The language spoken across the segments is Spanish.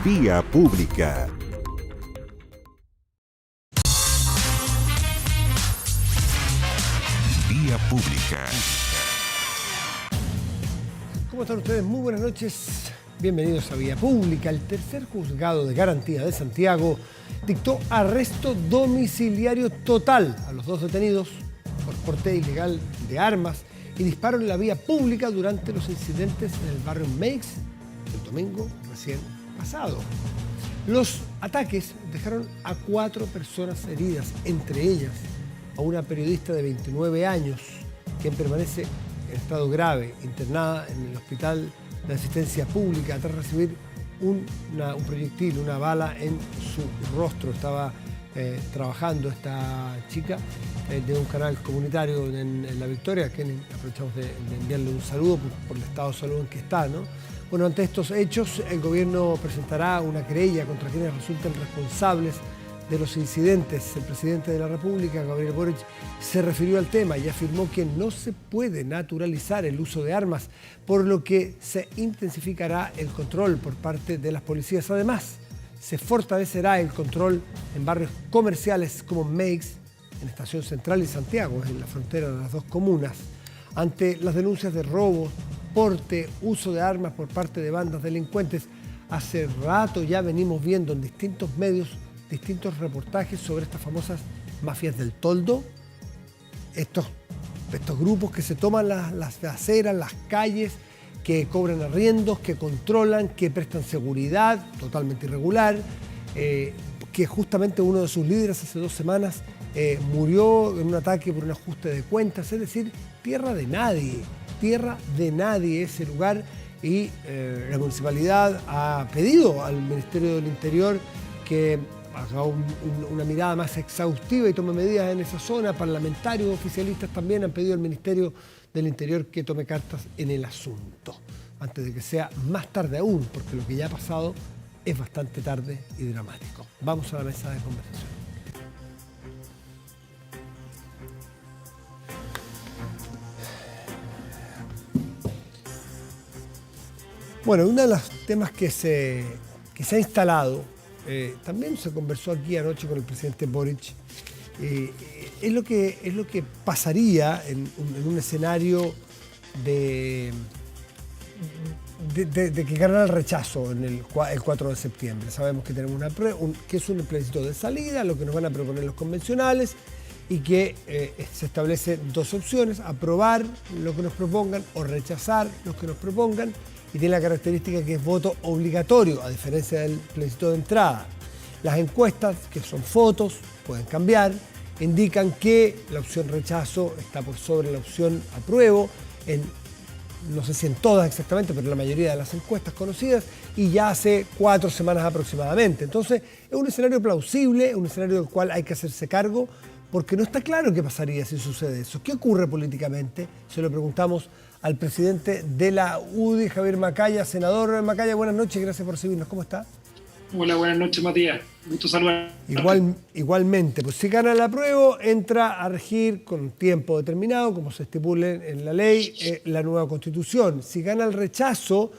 Vía Pública. Vía Pública. ¿Cómo están ustedes? Muy buenas noches. Bienvenidos a Vía Pública. El tercer juzgado de garantía de Santiago dictó arresto domiciliario total a los dos detenidos por porte ilegal de armas y disparo en la vía pública durante los incidentes en el barrio Meix el domingo recién pasado. Los ataques dejaron a 4 personas heridas, entre ellas a una periodista de 29 años, quien permanece en estado grave, internada en el Hospital de Asistencia Pública tras recibir un proyectil, una bala en su rostro. Estaba trabajando esta chica de un canal comunitario en La Victoria, a quien aprovechamos de enviarle un saludo por el estado de salud en que está, ¿no? Bueno, ante estos hechos, el gobierno presentará una querella contra quienes resulten responsables de los incidentes. El presidente de la República, Gabriel Boric, se refirió al tema y afirmó que no se puede naturalizar el uso de armas, por lo que se intensificará el control por parte de las policías. Además, se fortalecerá el control en barrios comerciales como Meix, en Estación Central y Santiago, en la frontera de las dos comunas. Ante las denuncias de robos, porte, uso de armas por parte de bandas delincuentes, hace rato ya venimos viendo en distintos medios distintos reportajes sobre estas famosas mafias del toldo, estos grupos que se toman las aceras, las calles, que cobran arriendos, que controlan, que prestan seguridad totalmente irregular, que justamente uno de sus líderes hace 2 semanas murió en un ataque por un ajuste de cuentas. Es decir, tierra de nadie ese lugar, y la municipalidad ha pedido al Ministerio del Interior que haga una mirada más exhaustiva y tome medidas en esa zona. Parlamentarios oficialistas también han pedido al Ministerio del Interior que tome cartas en el asunto, antes de que sea más tarde aún, porque lo que ya ha pasado es bastante tarde y dramático. Vamos a la mesa de conversación. Bueno, uno de los temas que se ha instalado, también se conversó aquí anoche con el presidente Boric, es lo que pasaría en un escenario de que ganara el rechazo en el 4 de septiembre. Sabemos que tenemos que es un plebiscito de salida, lo que nos van a proponer los convencionales, y que se establecen 2 opciones: aprobar lo que nos propongan o rechazar lo que nos propongan. Y tiene la característica que es voto obligatorio, a diferencia del plebiscito de entrada. Las encuestas, que son fotos, pueden cambiar, indican que la opción rechazo está por sobre la opción apruebo, no sé si en todas exactamente, pero en la mayoría de las encuestas conocidas, y ya hace 4 semanas aproximadamente. Entonces, es un escenario plausible, es un escenario del cual hay que hacerse cargo, porque no está claro qué pasaría si sucede eso. ¿Qué ocurre políticamente? Se lo preguntamos al presidente de la UDI, Javier Macaya. Senador Macaya, buenas noches, gracias por recibirnos. ¿Cómo está? Hola, buenas noches, Matías. Gusto saludar. Igualmente, pues si gana el apruebo, entra a regir con tiempo determinado, como se estipule en la ley, la nueva Constitución. Si gana el rechazo,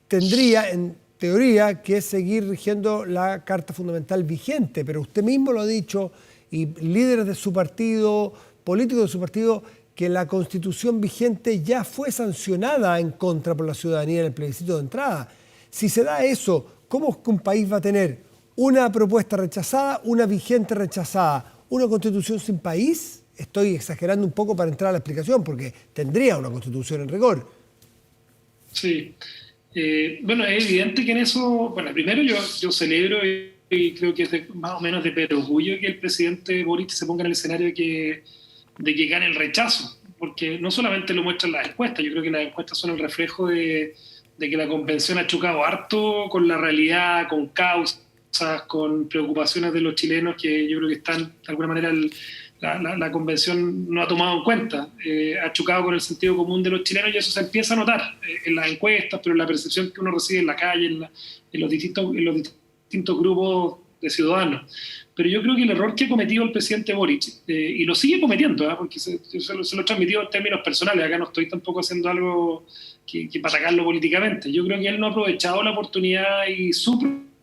tendría, en teoría, que seguir rigiendo la Carta Fundamental vigente, pero usted mismo lo ha dicho, y líderes de su partido, políticos de su partido, que la Constitución vigente ya fue sancionada en contra por la ciudadanía en el plebiscito de entrada. Si se da eso, ¿cómo es que un país va a tener una propuesta rechazada, una vigente rechazada, una Constitución sin país? Estoy exagerando un poco para entrar a la explicación, porque tendría una Constitución en rigor. Sí. Bueno, es evidente que en eso, bueno, primero yo celebro y creo que es más o menos de perogrullo que el presidente Boric se ponga en el escenario de que gane el rechazo, porque no solamente lo muestran las encuestas. Yo creo que las encuestas son el reflejo de que la convención ha chocado harto con la realidad, con causas, con preocupaciones de los chilenos que yo creo que están, de alguna manera, la convención no ha tomado en cuenta. Ha chocado con el sentido común de los chilenos, y eso se empieza a notar en las encuestas, pero en la percepción que uno recibe en la calle, en los distintos grupos de ciudadanos. Pero yo creo que el error que ha cometido el presidente Boric, y lo sigue cometiendo, porque se lo he transmitido en términos personales, acá no estoy tampoco haciendo algo para atacarlo políticamente. Yo creo que él no ha aprovechado la oportunidad y su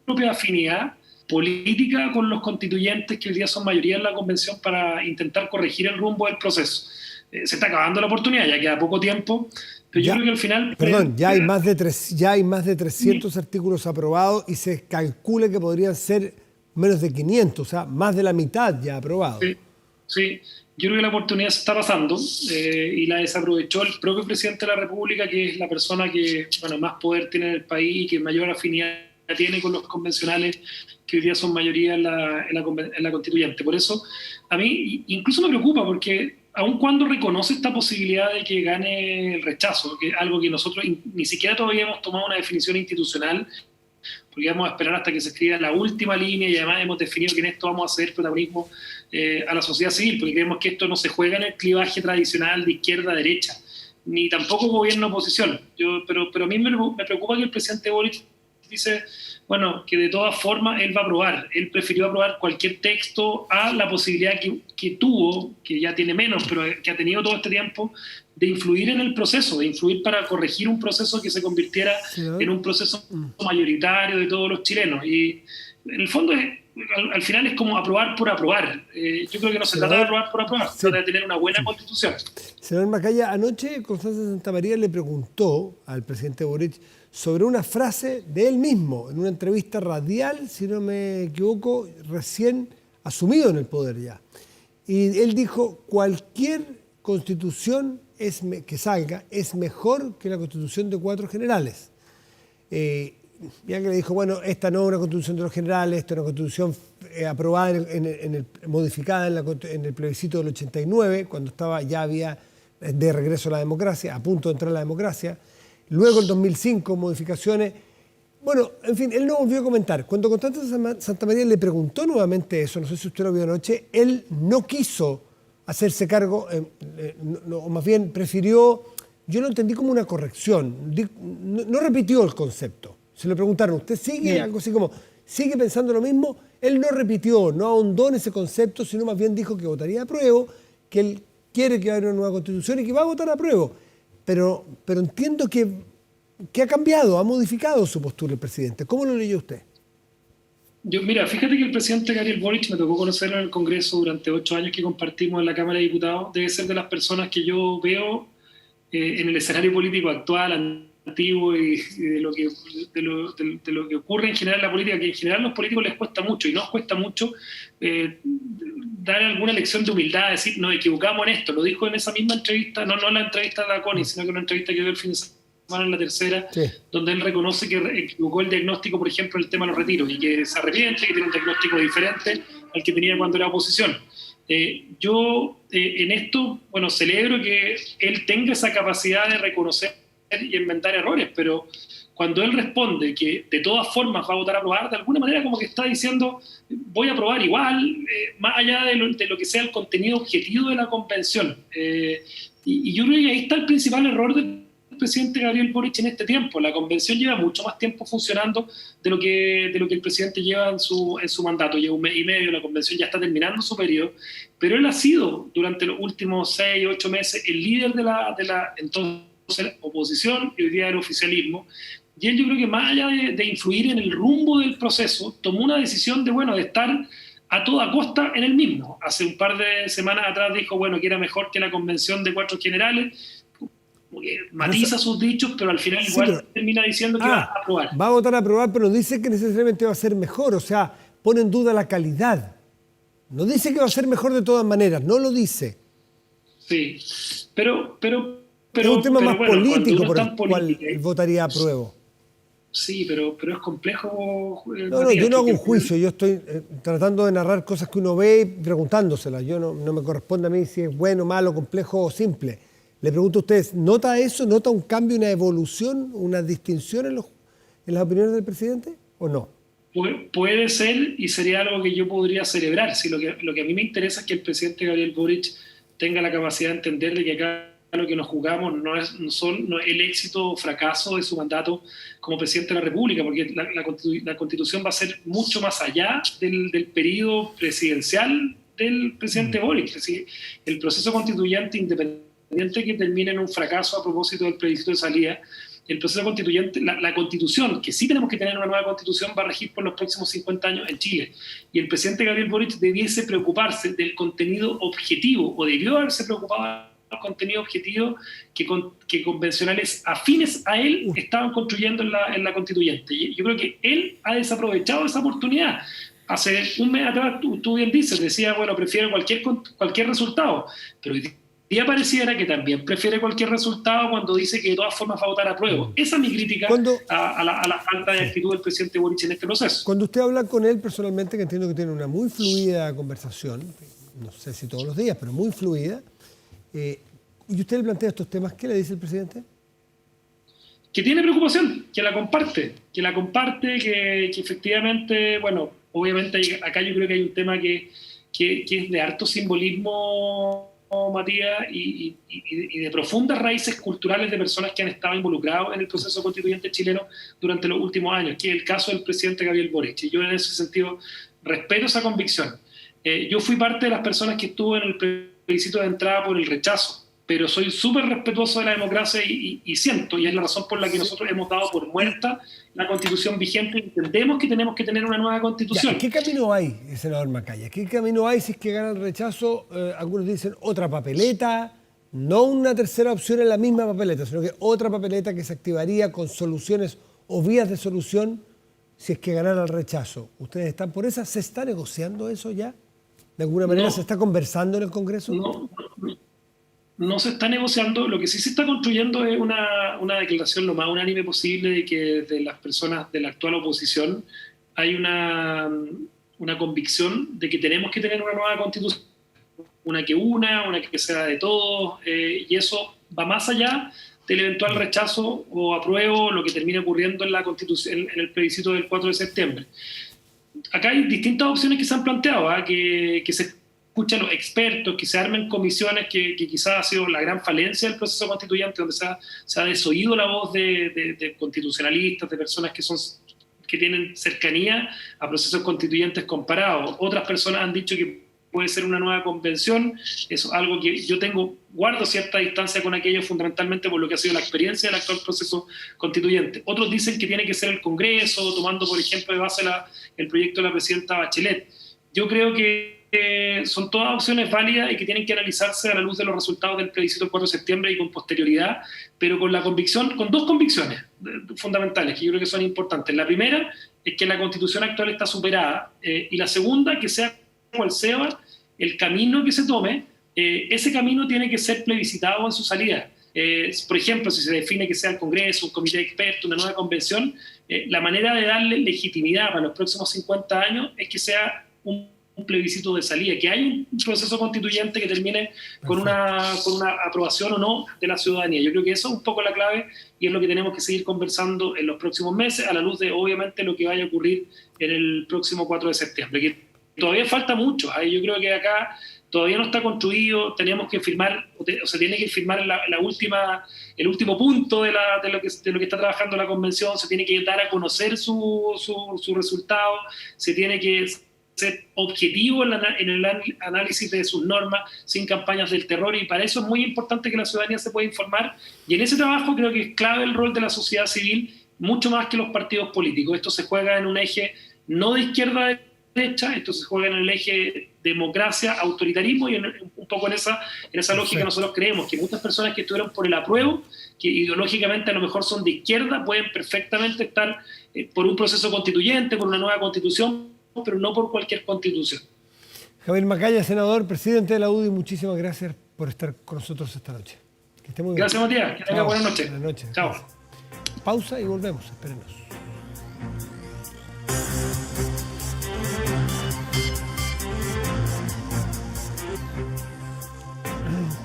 propia afinidad política con los constituyentes que hoy día son mayoría en la convención para intentar corregir el rumbo del proceso. Se está acabando la oportunidad, ya queda poco tiempo, pero yo creo que al final... Perdón, ya hay más de 300 artículos aprobados y se calcula que podrían ser menos de 500, o sea, más de la mitad ya aprobados. Sí. Yo creo que la oportunidad se está pasando y la desaprovechó el propio presidente de la República, que es la persona que más poder tiene en el país y que mayor afinidad tiene con los convencionales, que hoy día son mayoría en la constituyente. Por eso, a mí incluso me preocupa, porque aun cuando reconoce esta posibilidad de que gane el rechazo, que es algo que nosotros ni siquiera todavía hemos tomado una definición institucional, porque vamos a esperar hasta que se escriba la última línea y además hemos definido que en esto vamos a ceder protagonismo a la sociedad civil, porque creemos que esto no se juega en el clivaje tradicional de izquierda a derecha, ni tampoco gobierno-oposición. Pero a mí me preocupa que el presidente Boric dice, que de todas formas él va a aprobar. Él prefirió aprobar cualquier texto a la posibilidad que tuvo, que ya tiene menos, pero que ha tenido todo este tiempo, de influir en el proceso, de influir para corregir un proceso que se convirtiera en un proceso mayoritario de todos los chilenos. Y en el fondo, al final es como aprobar por aprobar. Yo creo que no se trata de aprobar por aprobar, se trata de tener una buena constitución. Senador Macaya, anoche Constanza Santamaría le preguntó al presidente Boric sobre una frase de él mismo, en una entrevista radial, si no me equivoco, recién asumido en el poder ya. Y él dijo, cualquier constitución que salga es mejor que la constitución de 4 generales. Ya que le dijo, esta no es una constitución de los generales, esta es una constitución aprobada, modificada en el plebiscito del 89, cuando ya había de regreso a la democracia, a punto de entrar a la democracia. Luego, en 2005, modificaciones. En fin, él no volvió a comentar. Cuando Constanza Santamaría le preguntó nuevamente eso, no sé si usted lo vio anoche, él no quiso hacerse cargo, o más bien prefirió, yo lo entendí como una corrección, no repitió el concepto. Se le preguntaron, ¿usted sigue algo así como, sigue pensando lo mismo? Él no repitió, no ahondó en ese concepto, sino más bien dijo que votaría a prueba, que él quiere que haya una nueva constitución y que va a votar a prueba. Pero entiendo que ha cambiado, ha modificado su postura el presidente. ¿Cómo lo leyó usted? Mira, fíjate que el presidente Gabriel Boric, me tocó conocerlo en el Congreso durante 8 años que compartimos en la Cámara de Diputados, debe ser de las personas que yo veo en el escenario político actual, antiguo y de lo que ocurre en general en la política, que en general a los políticos les cuesta mucho y nos cuesta mucho dar alguna lección de humildad, decir, nos equivocamos en esto. Lo dijo en esa misma entrevista, no en la entrevista de la CONI, sino que una entrevista que dio el fin de semana en La Tercera, donde él reconoce que equivocó el diagnóstico, por ejemplo, el tema de los retiros, y que se arrepiente, que tiene un diagnóstico diferente al que tenía cuando era oposición. Yo en esto, celebro que él tenga esa capacidad de reconocer y inventar errores, pero cuando él responde que de todas formas va a votar a aprobar, de alguna manera como que está diciendo voy a aprobar igual, más allá de lo que sea el contenido objetivo de la convención. Y yo creo que ahí está el principal error del presidente Gabriel Boric en este tiempo. La convención lleva mucho más tiempo funcionando de lo que el presidente lleva en su mandato. Lleva 1 mes y medio, la convención ya está terminando su periodo, pero él ha sido durante los últimos 6 o 8 meses el líder de la entonces oposición y hoy día del oficialismo. Y él, yo creo que más allá de influir en el rumbo del proceso, tomó una decisión de estar a toda costa en el mismo. Hace un par de semanas atrás dijo, que era mejor que la convención de 4 generales, matiza sus dichos, pero al final igual termina diciendo que va a aprobar. Va a votar a aprobar, pero dice que necesariamente va a ser mejor, o sea, pone en duda la calidad. No dice que va a ser mejor de todas maneras, no lo dice. Sí, pero es un tema más político por el cual votaría a prueba. Sí, pero es complejo. No, yo no hago un juicio, yo estoy tratando de narrar cosas que uno ve y preguntándoselas. Yo no me corresponde a mí si es bueno, malo, complejo o simple. Le pregunto a ustedes, ¿nota eso? ¿Nota un cambio, una evolución, una distinción en las opiniones del presidente o no? Puede ser y sería algo que yo podría celebrar. Si lo que a mí me interesa es que el presidente Gabriel Boric tenga la capacidad de entender de que acá lo que nos jugamos no es el éxito o fracaso de su mandato como presidente de la República, porque la Constitución va a ser mucho más allá del periodo presidencial del presidente Boric. Es decir, el proceso constituyente, independiente independiente que termine en un fracaso a propósito del plebiscito de salida, el proceso constituyente, la constitución, que sí tenemos que tener una nueva constitución, va a regir por los próximos 50 años en Chile. Y el presidente Gabriel Boric debiese preocuparse del contenido objetivo, o debió haberse preocupado del contenido objetivo que convencionales afines a él estaban construyendo en la constituyente. Y yo creo que él ha desaprovechado esa oportunidad. Hace un mes atrás, tú bien dices, decía, bueno, prefiero cualquier resultado, pero hoy día pareciera que también prefiere cualquier resultado cuando dice que de todas formas va a votar a prueba. Esa es mi crítica a la falta de actitud del presidente Boric en este proceso. Cuando usted habla con él personalmente, que entiendo que tiene una muy fluida conversación, no sé si todos los días, pero muy fluida, y usted le plantea estos temas, ¿qué le dice el presidente? Que tiene preocupación, que la comparte, que efectivamente, bueno, obviamente acá yo creo que hay un tema que es de harto simbolismo, Matías, y de profundas raíces culturales de personas que han estado involucrados en el proceso constituyente chileno durante los últimos años, que es el caso del presidente Gabriel Boric. Y yo en ese sentido respeto esa convicción. Yo fui parte de las personas que estuvo en el plebiscito de entrada por el rechazo, pero soy súper respetuoso de la democracia y siento, y es la razón por la que nosotros hemos dado por muerta la constitución vigente, y entendemos que tenemos que tener una nueva constitución. ¿Qué camino hay, senador Macaya? ¿Qué camino hay si es que gana el rechazo? Algunos dicen otra papeleta, no una tercera opción en la misma papeleta, sino que otra papeleta que se activaría con soluciones o vías de solución si es que ganara el rechazo. ¿Ustedes están por esa? ¿Se está negociando eso ya? ¿De alguna manera se está conversando en el Congreso? No se está negociando. Lo que sí se está construyendo es una declaración lo más unánime posible de que de las personas de la actual oposición hay una convicción de que tenemos que tener una nueva constitución, una que sea de todos, y eso va más allá del eventual rechazo o apruebo, lo que termine ocurriendo en la constitución, en el plebiscito del 4 de septiembre. Acá hay distintas opciones que se han planteado, que se escuchan los expertos, que se armen comisiones, que quizás ha sido la gran falencia del proceso constituyente, donde se ha desoído la voz de constitucionalistas, de personas que tienen cercanía a procesos constituyentes comparados. Otras personas han dicho que puede ser una nueva convención. Eso es algo que yo guardo cierta distancia con aquello, fundamentalmente por lo que ha sido la experiencia del actual proceso constituyente. Otros dicen que tiene que ser el Congreso, tomando por ejemplo de base el proyecto de la presidenta Bachelet. Yo creo que son todas opciones válidas y que tienen que analizarse a la luz de los resultados del plebiscito del 4 de septiembre y con posterioridad, pero con dos convicciones fundamentales que yo creo que son importantes. La primera es que la Constitución actual está superada, y la segunda, que sea cual sea el camino que se tome, ese camino tiene que ser plebiscitado en su salida. Por ejemplo, si se define que sea el Congreso, un comité de expertos, una nueva convención, la manera de darle legitimidad para los próximos 50 años es que sea un plebiscito de salida, que hay un proceso constituyente que termine con una aprobación o no de la ciudadanía. Yo creo que eso es un poco la clave y es lo que tenemos que seguir conversando en los próximos meses, a la luz de, obviamente, lo que vaya a ocurrir en el próximo 4 de septiembre, que todavía falta mucho. Yo creo que acá todavía no está construido, tenemos que firmar, o se tiene que firmar el último punto de lo que está trabajando la convención, se tiene que dar a conocer su resultado, se tiene que ser objetivo en el análisis de sus normas, sin campañas del terror, y para eso es muy importante que la ciudadanía se pueda informar, y en ese trabajo creo que es clave el rol de la sociedad civil, mucho más que los partidos políticos. Esto se juega en un eje no de izquierda a derecha, esto se juega en el eje democracia, autoritarismo, y un poco en esa lógica nosotros creemos que muchas personas que estuvieron por el apruebo, que ideológicamente a lo mejor son de izquierda, pueden perfectamente estar por un proceso constituyente, por una nueva constitución, pero no por cualquier constitución. Javier Macaya, senador, presidente de la UDI, muchísimas gracias por estar con nosotros esta noche. Que esté muy bien. Gracias, Matías. Que tenga buenas noches. Buenas noches. Chao. Pausa y volvemos. Espérenos.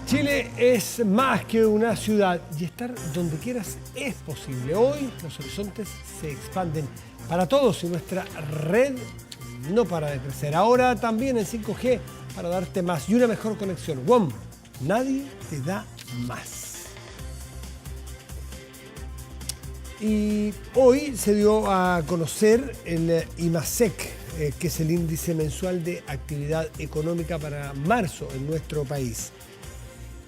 Chile es más que una ciudad y estar donde quieras es posible. Hoy los horizontes se expanden para todos y nuestra red no para de crecer. Ahora también en 5G para darte más y una mejor conexión. WOM, nadie te da más. Y hoy se dio a conocer el IMASEC, que es el índice mensual de actividad económica para marzo en nuestro país.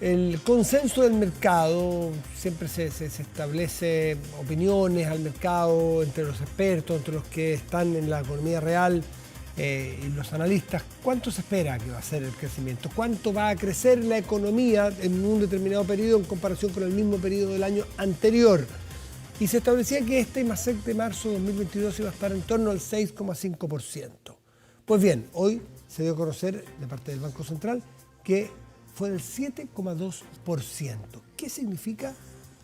el consenso del mercado, siempre se establece opiniones al mercado entre los expertos, entre los que están en la economía real y los analistas. ¿Cuánto se espera que va a ser el crecimiento? ¿Cuánto va a crecer la economía en un determinado periodo en comparación con el mismo periodo del año anterior? Y se establecía que este IMACEC de marzo de 2022 iba a estar en torno al 6,5%. Pues bien, hoy se dio a conocer de parte del Banco Central que fue del 7,2%. ¿Qué significa?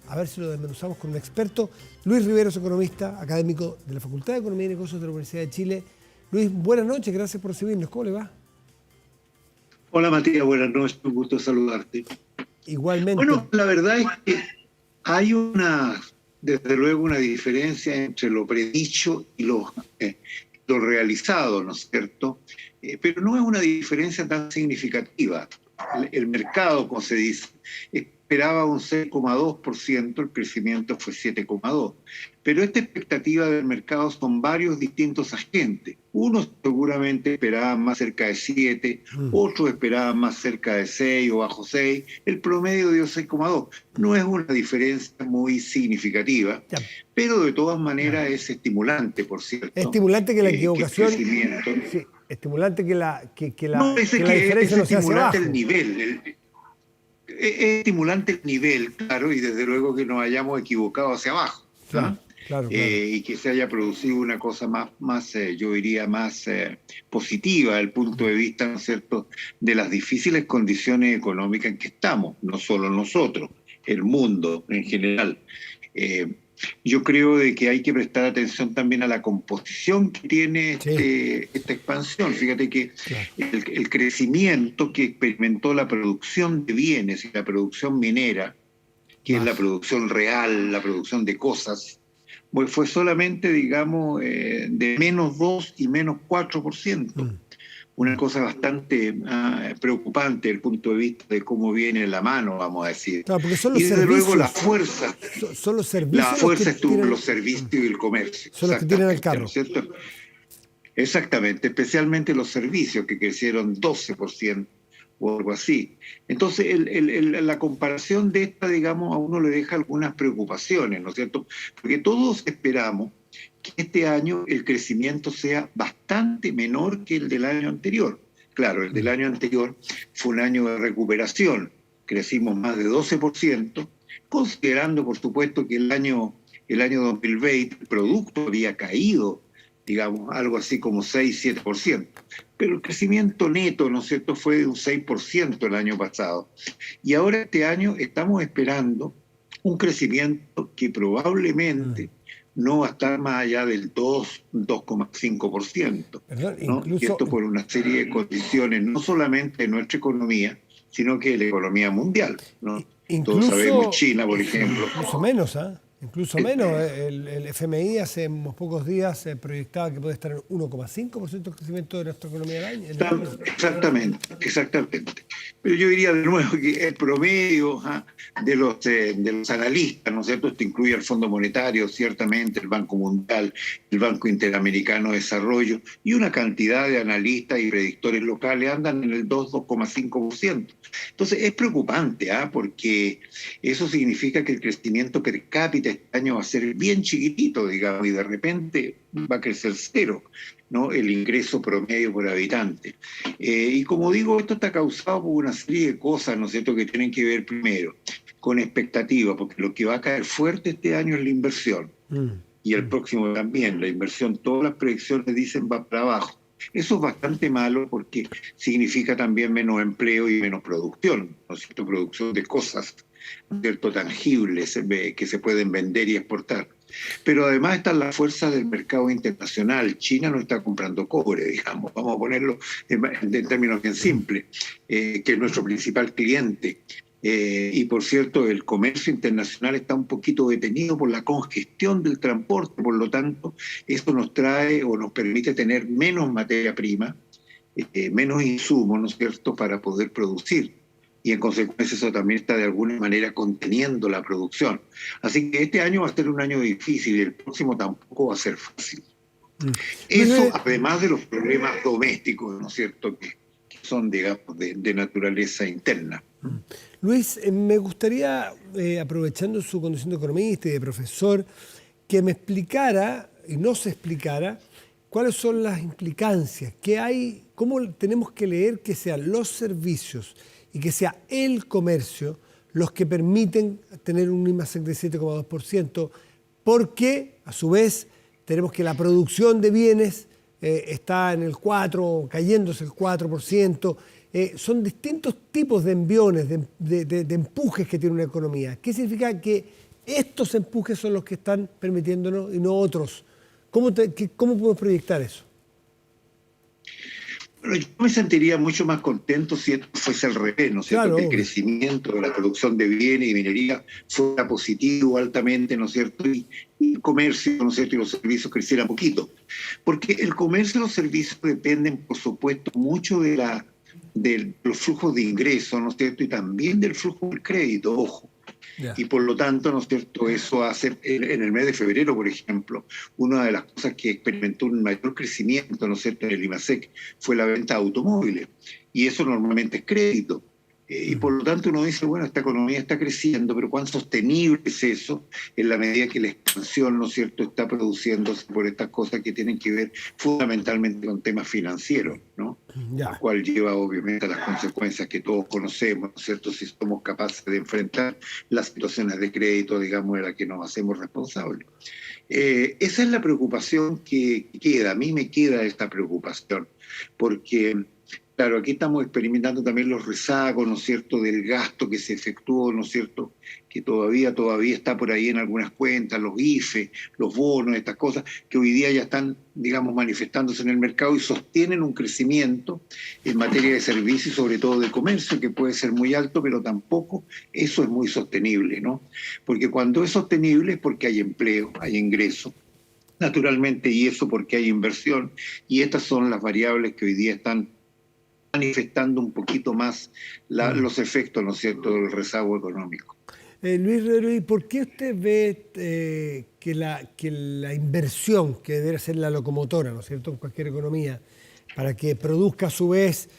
A ver si lo desmenuzamos con un experto. Luis Riveros, economista, académico de la Facultad de Economía y Negocios de la Universidad de Chile. Luis, buenas noches, gracias por recibirnos. ¿Cómo le va? Hola Matías, buenas noches, un gusto saludarte. Igualmente. Bueno, la verdad es que hay desde luego una diferencia entre lo predicho y lo realizado, ¿no es cierto? Pero no es una diferencia tan significativa. El mercado, como se dice, esperaba un 6,2%, el crecimiento fue 7,2%. Pero esta expectativa del mercado son varios distintos agentes. Unos seguramente esperaban más cerca de 7, otros esperaban más cerca de 6 o bajo 6. El promedio dio 6,2. No es una diferencia muy significativa, pero de todas maneras es estimulante, por cierto. Estimulante que la equivocación... Sí, estimulante que la diferencia no sea hacia abajo. El nivel. Es estimulante el nivel, claro, y desde luego que nos hayamos equivocado hacia abajo. Claro. Y que se haya producido una cosa más yo diría, más positiva desde el punto de vista, ¿no es cierto?, de las difíciles condiciones económicas en que estamos, no solo nosotros, el mundo en general. Yo creo de que hay que prestar atención también a la composición que tiene esta expansión. Fíjate que el crecimiento que experimentó la producción de bienes y la producción minera, que es la producción real, la producción de cosas, pues fue solamente, digamos, de menos 2 y menos 4%. Una cosa bastante preocupante desde el punto de vista de cómo viene la mano, vamos a decir. Claro, porque son los y desde servicios, luego la fuerza. Son los servicios. La fuerza estuvo en los servicios y el comercio. Son los que tienen el carro. ¿No es cierto? Exactamente, especialmente los servicios que crecieron 12% o algo así. Entonces, la comparación de esta, digamos, a uno le deja algunas preocupaciones, ¿no es cierto? Porque todos esperamos que este año el crecimiento sea bastante menor que el del año anterior. Claro, el del año anterior fue un año de recuperación, crecimos más de 12%, considerando, por supuesto, que el año 2020 el producto había caído, digamos, algo así como 6-7%. Pero el crecimiento neto, ¿no es cierto?, fue de un 6% el año pasado. Y ahora este año estamos esperando un crecimiento que probablemente no va a estar más allá del 2,5%. ¿No? Y esto por una serie de condiciones, no solamente de nuestra economía, sino que de la economía mundial, ¿no? Todos sabemos, China, por ejemplo. Incluso menos, Incluso menos. El FMI hace unos pocos días proyectaba que puede estar en 1,5% de crecimiento de nuestra economía del año. Exactamente. Pero yo diría de nuevo que el promedio de los analistas, ¿no es cierto? Esto incluye el Fondo Monetario, ciertamente, el Banco Mundial, el Banco Interamericano de Desarrollo, y una cantidad de analistas y predictores locales andan en el 2,5%. Entonces es preocupante, porque eso significa que el crecimiento per cápita este año va a ser bien chiquitito, digamos, y de repente va a crecer 0, ¿no?, el ingreso promedio por habitante. Y como digo, esto está causado por una serie de cosas, ¿no es cierto?, que tienen que ver primero con expectativas, porque lo que va a caer fuerte este año es la inversión, y el próximo también. La inversión, todas las proyecciones dicen va para abajo. Eso es bastante malo porque significa también menos empleo y menos producción, ¿no es cierto?, producción de cosas, ¿no es cierto?, tangibles que se pueden vender y exportar. Pero además están las fuerzas del mercado internacional. China no está comprando cobre, digamos, vamos a ponerlo en términos bien simples, que es nuestro principal cliente. Y por cierto, el comercio internacional está un poquito detenido por la congestión del transporte, por lo tanto, eso nos trae o nos permite tener menos materia prima, menos insumos, ¿no es cierto?, para poder producir. Y en consecuencia eso también está de alguna manera conteniendo la producción. Así que este año va a ser un año difícil y el próximo tampoco va a ser fácil. Eso además de los problemas domésticos, ¿no es cierto?, que son, digamos, de naturaleza interna. Luis, me gustaría, aprovechando su condición de economista y de profesor, que me explicara, y nos explicara, cuáles son las implicancias, qué hay, cómo tenemos que leer que sean los servicios y que sea el comercio los que permiten tener un IMASEC de 7,2%, porque, a su vez, tenemos que la producción de bienes está en el 4%, cayéndose el 4%. Son distintos tipos de enviones, de empujes que tiene una economía. ¿Qué significa que estos empujes son los que están permitiéndonos y no otros? ¿Cómo podemos proyectar eso? Bueno, yo me sentiría mucho más contento si esto fuese al revés, ¿no es cierto? Claro, que el crecimiento de la producción de bienes y minería fuera positivo altamente, ¿no es cierto? Y el comercio, ¿no es cierto? Y los servicios crecieran poquito. Porque el comercio y los servicios dependen, por supuesto, mucho de los flujos de ingresos, ¿no es cierto? Y también del flujo del crédito, ojo. Yeah. Y por lo tanto, ¿no es cierto?, eso hace, en el mes de febrero, por ejemplo, una de las cosas que experimentó un mayor crecimiento, ¿no es cierto?, en el IMASEC fue la venta de automóviles. Y eso normalmente es crédito. Y por lo tanto uno dice, bueno, esta economía está creciendo, pero ¿cuán sostenible es eso en la medida que la expansión, ¿no es cierto?, está produciéndose por estas cosas que tienen que ver fundamentalmente con temas financieros, ¿no? Ya. Lo cual lleva obviamente a las consecuencias que todos conocemos, ¿no es cierto?, si somos capaces de enfrentar las situaciones de crédito, digamos, de las que nos hacemos responsables. Esa es la preocupación que queda, a mí me queda esta preocupación, porque... Claro, aquí estamos experimentando también los rezagos, ¿no es cierto?, del gasto que se efectuó, ¿no es cierto?, que todavía está por ahí en algunas cuentas, los IFE, los bonos, estas cosas, que hoy día ya están, digamos, manifestándose en el mercado y sostienen un crecimiento en materia de servicios y sobre todo de comercio, que puede ser muy alto, pero tampoco eso es muy sostenible, ¿no? Porque cuando es sostenible es porque hay empleo, hay ingreso, naturalmente, y eso porque hay inversión, y estas son las variables que hoy día están manifestando un poquito más los efectos, ¿no es cierto?, del rezago económico. Luis, ¿por qué usted ve que la inversión, que debería ser la locomotora, ¿no es cierto?, en cualquier economía, para que produzca a su vez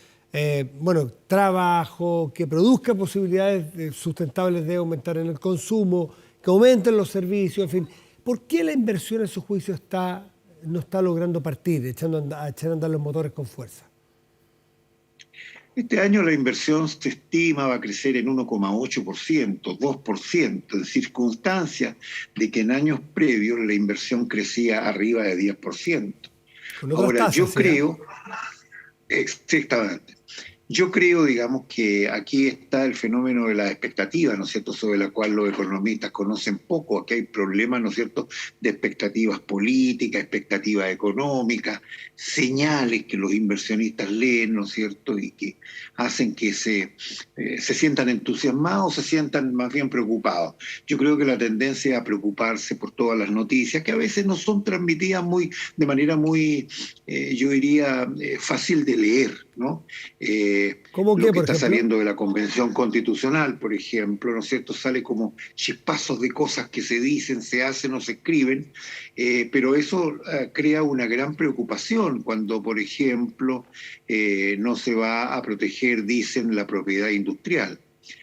trabajo, que produzca posibilidades sustentables de aumentar en el consumo, que aumenten los servicios, en fin, ¿por qué la inversión en su juicio no está logrando partir, echar a andar los motores con fuerza? Este año la inversión se estima va a crecer en 1,8%, 2%, en circunstancias de que en años previos la inversión crecía arriba de 10%. Ahora, yo creo, exactamente, yo creo, digamos, que aquí está el fenómeno de la expectativa, ¿no es cierto?, sobre la cual los economistas conocen poco. Aquí hay problemas, ¿no es cierto?, de expectativas políticas, expectativas económicas, señales que los inversionistas leen, ¿no es cierto?, y que hacen que se sientan entusiasmados o se sientan más bien preocupados. Yo creo que la tendencia es a preocuparse por todas las noticias, que a veces no son transmitidas de manera muy, yo diría, fácil de leer, ¿no? ¿Cómo lo que por está ejemplo? Saliendo de la Convención Constitucional, por ejemplo, ¿no es cierto?, sale como chispazos de cosas que se dicen, se hacen o se escriben, pero eso crea una gran preocupación cuando, por ejemplo, no se va a proteger, dicen, la propiedad industrial,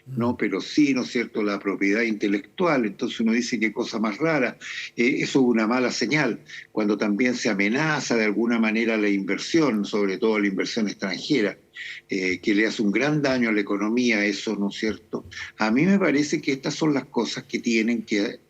¿no? Pero sí, ¿no es cierto?, la propiedad intelectual. Entonces uno dice qué cosa más rara. Eso es una mala señal, cuando también se amenaza de alguna manera la inversión, sobre todo la inversión extranjera, que le hace un gran daño a la economía, eso, ¿no es cierto? A mí me parece que estas son las cosas que tienen que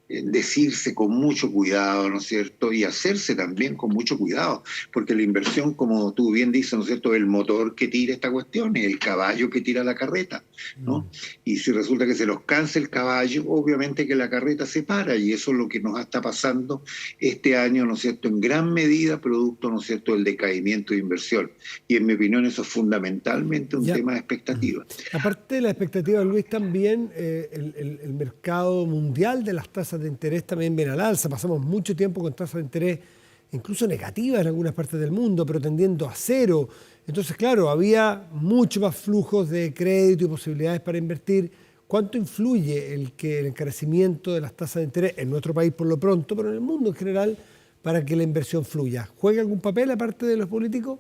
decirse con mucho cuidado, ¿no es cierto?, y hacerse también con mucho cuidado, porque la inversión, como tú bien dices, ¿no es cierto?, es el motor que tira esta cuestión, es el caballo que tira la carreta, ¿no? Y si resulta que se los cansa el caballo, obviamente que la carreta se para, y eso es lo que nos está pasando este año, ¿no es cierto?, en gran medida producto, ¿no es cierto?, del decaimiento de inversión. Y en mi opinión eso es fundamentalmente un tema de expectativa. Aparte de la expectativa, Luis, también el mercado mundial de las tasas de interés también viene al alza. Pasamos mucho tiempo con tasas de interés incluso negativas en algunas partes del mundo, pero tendiendo a cero. Entonces, claro, había mucho más flujos de crédito y posibilidades para invertir. ¿Cuánto influye el encarecimiento de las tasas de interés en nuestro país por lo pronto, pero en el mundo en general, para que la inversión fluya? ¿Juega algún papel aparte de los políticos?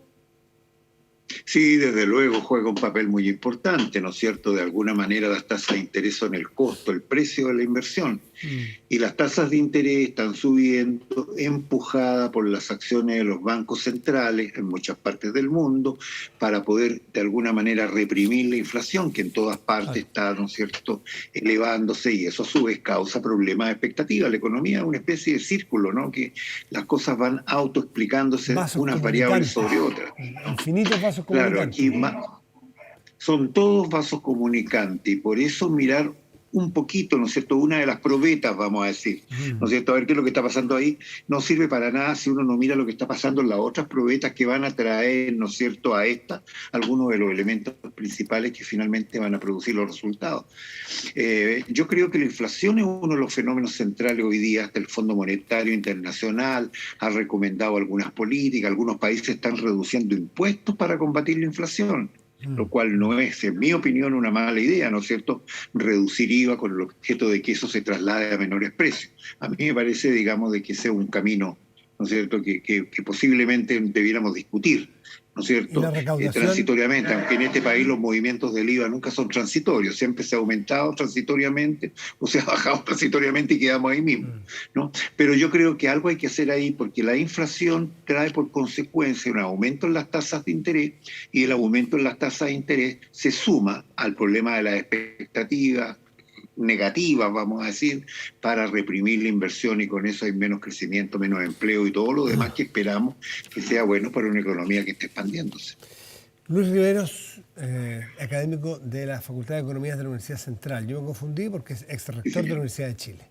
Sí, desde luego juega un papel muy importante, ¿no es cierto? De alguna manera las tasas de interés son el costo, el precio de la inversión. Y las tasas de interés están subiendo, empujadas por las acciones de los bancos centrales en muchas partes del mundo, para poder de alguna manera reprimir la inflación, que en todas partes está, ¿no es cierto?, elevándose, y eso a su vez causa problemas de expectativa. La economía es una especie de círculo, ¿no?, que las cosas van autoexplicándose unas variables sobre otras, ¿no? Infinitos vasos comunicantes. Claro, aquí son todos vasos comunicantes, y por eso mirar un poquito, ¿no es cierto?, una de las probetas, vamos a decir, ¿no es cierto?, a ver qué es lo que está pasando ahí, no sirve para nada si uno no mira lo que está pasando en las otras probetas que van a traer, ¿no es cierto?, a esta algunos de los elementos principales que finalmente van a producir los resultados. Yo creo que la inflación es uno de los fenómenos centrales hoy día. Hasta el Fondo Monetario Internacional ha recomendado algunas políticas, algunos países están reduciendo impuestos para combatir la inflación, lo cual no es, en mi opinión, una mala idea, ¿no es cierto?, reducir IVA con el objeto de que eso se traslade a menores precios. A mí me parece, digamos, de que sea un camino, ¿no es cierto?, que posiblemente debiéramos discutir, ¿no es cierto?, transitoriamente, aunque en este país los movimientos del IVA nunca son transitorios, siempre se ha aumentado transitoriamente o se ha bajado transitoriamente y quedamos ahí mismo, ¿no? Pero yo creo que algo hay que hacer ahí, porque la inflación trae por consecuencia un aumento en las tasas de interés, y el aumento en las tasas de interés se suma al problema de las expectativas negativas, vamos a decir, para reprimir la inversión, y con eso hay menos crecimiento, menos empleo y todo lo demás que esperamos que sea bueno para una economía que esté expandiéndose. Luis Riveros, académico de la Facultad de Economía de la Universidad Central. Yo me confundí porque es ex-rector de la Universidad de Chile.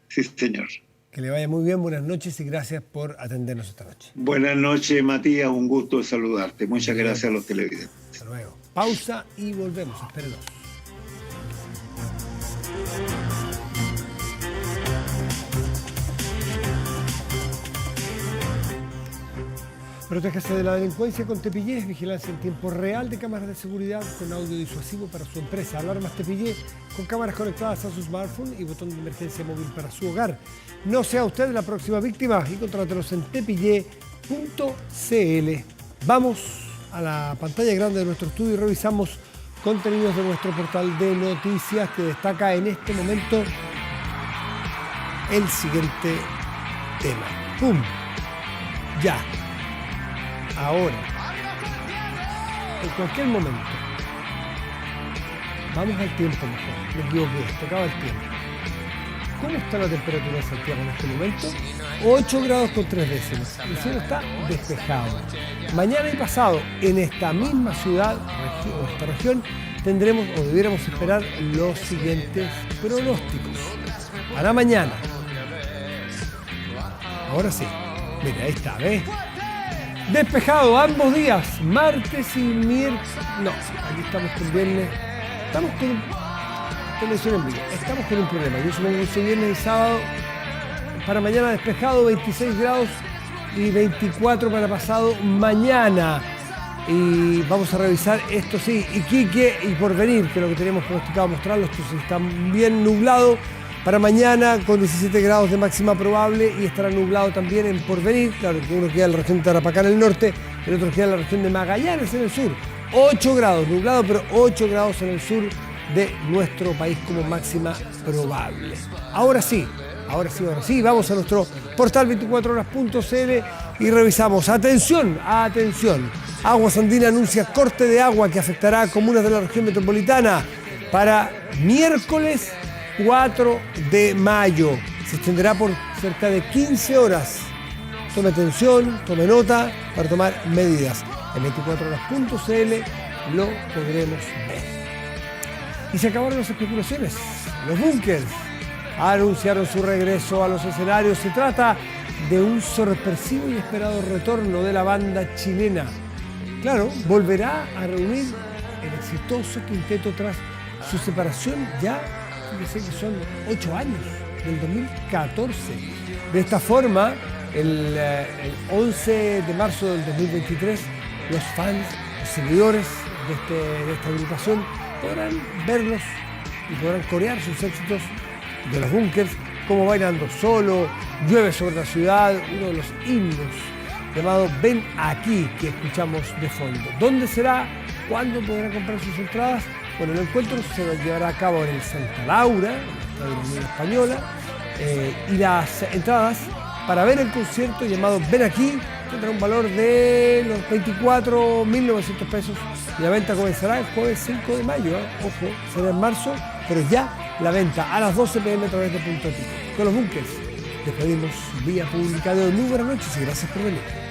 Sí, señor. Que le vaya muy bien, buenas noches y gracias por atendernos esta noche. Buenas noches, Matías, un gusto de saludarte. Muchas gracias a los televidentes. Hasta luego. Pausa y volvemos, espérenos. Protéjase de la delincuencia con Tepillé, vigilancia en tiempo real de cámaras de seguridad con audio disuasivo para su empresa. Alarmas Tepillé con cámaras conectadas a su smartphone y botón de emergencia móvil para su hogar. No sea usted la próxima víctima y contrátelos en tepillé.cl. Vamos a la pantalla grande de nuestro estudio y revisamos contenidos de nuestro portal de noticias, que destaca en este momento el siguiente tema. ¡Pum! Ya. Ahora. En cualquier momento. Vamos al tiempo mejor. Me equivoqué. Tocaba el tiempo. ¿Cómo está la temperatura en Santiago en este momento? 8 grados con 3 décimas. El cielo está despejado. Mañana y pasado, en esta misma ciudad o esta región, tendremos o debiéramos esperar los siguientes pronósticos. Para mañana. Ahora sí. Mira, ahí está, ¿ves? Despejado ambos días, martes y miércoles. No, aquí estamos con viernes. Estamos con televisión en vivo. Estamos con un problema. Yo supongo que ese viernes y sábado. Para mañana despejado, 26 grados y 24 para pasado mañana. Y vamos a revisar esto, sí, Iquique y Porvenir, que es lo que tenemos pronosticado mostrarlo. Esto sí está bien nublado. Para mañana con 17 grados de máxima probable, y estará nublado también en Porvenir. Claro que uno queda en la región de Tarapacá en el norte, el otro queda en la región de Magallanes en el sur. 8 grados, nublado, pero 8 grados en el sur de nuestro país como máxima probable. Ahora sí, vamos a nuestro portal 24horas.cl y revisamos. Atención. Aguas Andina anuncia corte de agua que afectará a comunas de la región metropolitana para miércoles 4 de mayo. Se extenderá por cerca de 15 horas. Tome atención, tome nota para tomar medidas. En 24horas.cl lo podremos ver. Y se acabaron las especulaciones. Los Bunkers anunciaron su regreso a los escenarios. Se trata de un sorpresivo y esperado retorno de la banda chilena. Claro, volverá a reunir el exitoso quinteto tras su separación ya. Fíjense que son 8 años, del 2014. De esta forma, el 11 de marzo del 2023, los fans, los seguidores de esta agrupación podrán verlos y podrán corear sus éxitos de los Bunkers, como Bailando Solo, Llueve sobre la ciudad, uno de los himnos llamado Ven Aquí, que escuchamos de fondo. ¿Dónde será? ¿Cuándo podrán comprar sus entradas? Bueno, el encuentro se llevará a cabo en el Santa Laura, en la Unión Española, y las entradas para ver el concierto llamado Ven Aquí tendrá un valor de los 24.900 pesos y la venta comenzará el jueves 5 de mayo. Ojo, será en marzo, pero ya la venta a las 12 p.m. a través de Punto Ticket. Con los Bunkers despedimos Vía Pública de hoy. Muy buenas noches y gracias por venir.